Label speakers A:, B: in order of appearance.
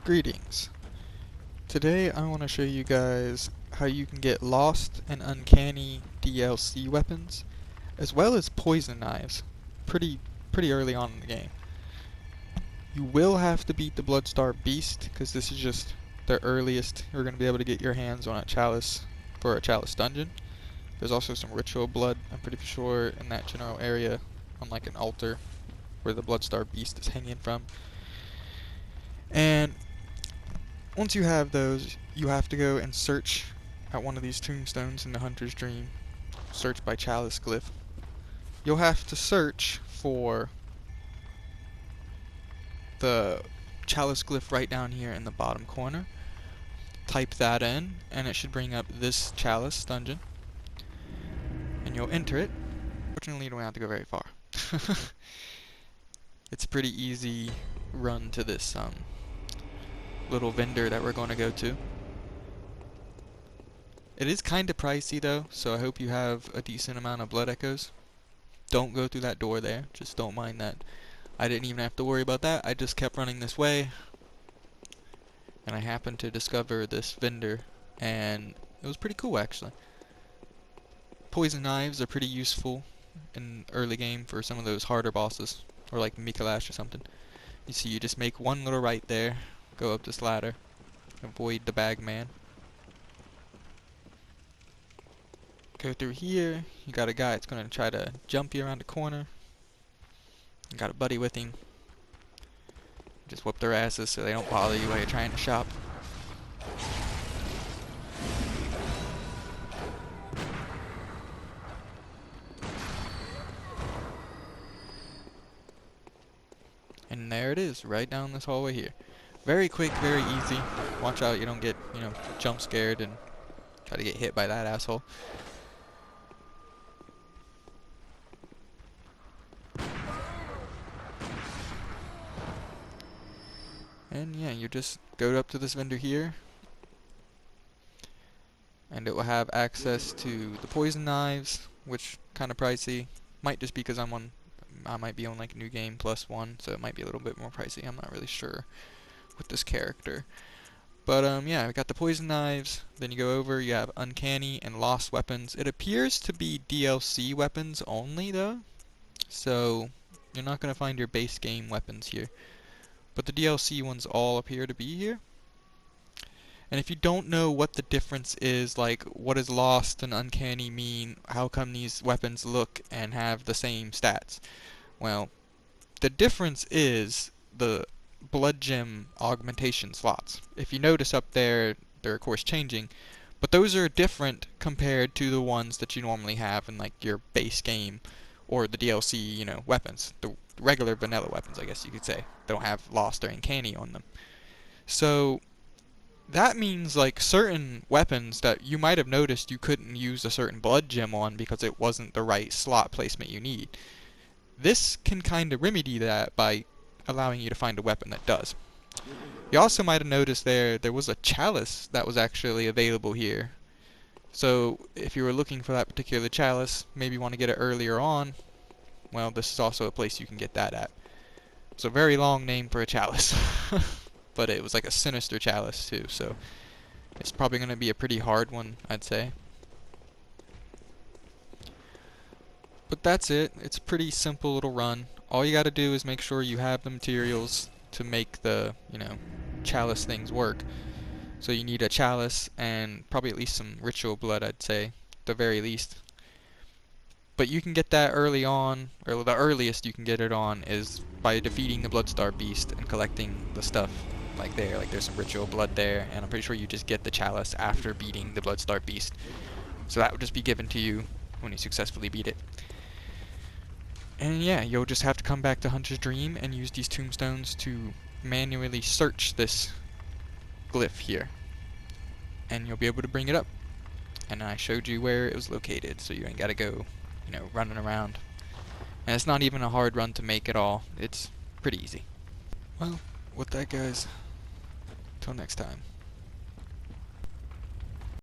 A: Greetings. Today I want to show you guys how you can get Lost and Uncanny DLC weapons, as well as poison knives, pretty early on in the game. You will have to beat the Bloodstar Beast, because this is just the earliest you're going to be able to get your hands on a Chalice for a Chalice dungeon. There's also some ritual blood, I'm pretty sure, in that general area, on like an altar, where the Bloodstar Beast is hanging from. And once you have those, you have to go and search at one of these tombstones in the Hunter's Dream. Search by Chalice glyph. You'll have to search for the Chalice glyph right down here in the bottom corner. Type that in, and it should bring up this Chalice dungeon. And you'll enter it. Fortunately, you don't have to go very far. It's a pretty easy run to this little vendor that we're going to go to. It is kind of pricey though, so I hope you have a decent amount of blood echoes. Don't go through that door there, just don't mind that. I didn't even have to worry about that, I just kept running this way, and I happened to discover this vendor, and it was pretty cool actually. Poison knives are pretty useful in early game for some of those harder bosses, or like Mikolash or something. You see, you just make one little right there, go up this ladder, avoid the bagman. Go through here, you got a guy that's gonna try to jump you around the corner. You got a buddy with him. Just whoop their asses so they don't bother you while you're trying to shop. And there it is, right down this hallway here. Very quick, very easy. Watch out you don't get, jump scared and try to get hit by that asshole. And yeah, you just go up to this vendor here, and it will have access to the poison knives, which kind of pricey. Might just because I might be on like New Game +1, so it might be a little bit more pricey. I'm not really sure with this character. But yeah, we got the poison knives. Then you go over, you have Uncanny and Lost weapons. It appears to be DLC weapons only though, so you're not gonna find your base game weapons here. But the DLC ones all appear to be here. And if you don't know what the difference is, like what does Lost and Uncanny mean, how come these weapons look and have the same stats? Well, the difference is the blood gem augmentation slots. If you notice up there, they're of course changing, but those are different compared to the ones that you normally have in like your base game or the DLC, weapons. The regular vanilla weapons, I guess you could say. They don't have Lost or Uncanny on them. So that means like certain weapons that you might have noticed you couldn't use a certain blood gem on because it wasn't the right slot placement you need. This can kind of remedy that by allowing you to find a weapon that does. You also might have noticed there was a Chalice that was actually available here. So if you were looking for that particular Chalice, maybe you want to get it earlier on, well, this is also a place you can get that at. It's a very long name for a Chalice. But it was like a sinister Chalice too, so it's probably going to be a pretty hard one, I'd say. But that's it. It's a pretty simple little run. All you gotta do is make sure you have the materials to make the, Chalice things work. So you need a Chalice and probably at least some ritual blood, I'd say, at the very least. But you can get that early on, or the earliest you can get it on is by defeating the Bloodstar Beast and collecting the stuff like there. Like there's some ritual blood there, and I'm pretty sure you just get the Chalice after beating the Bloodstar Beast. So that would just be given to you when you successfully beat it. And yeah, you'll just have to come back to Hunter's Dream and use these tombstones to manually search this glyph here. And you'll be able to bring it up. And I showed you where it was located, so you ain't gotta go, running around. And it's not even a hard run to make at all. It's pretty easy. Well, with that guys, till next time.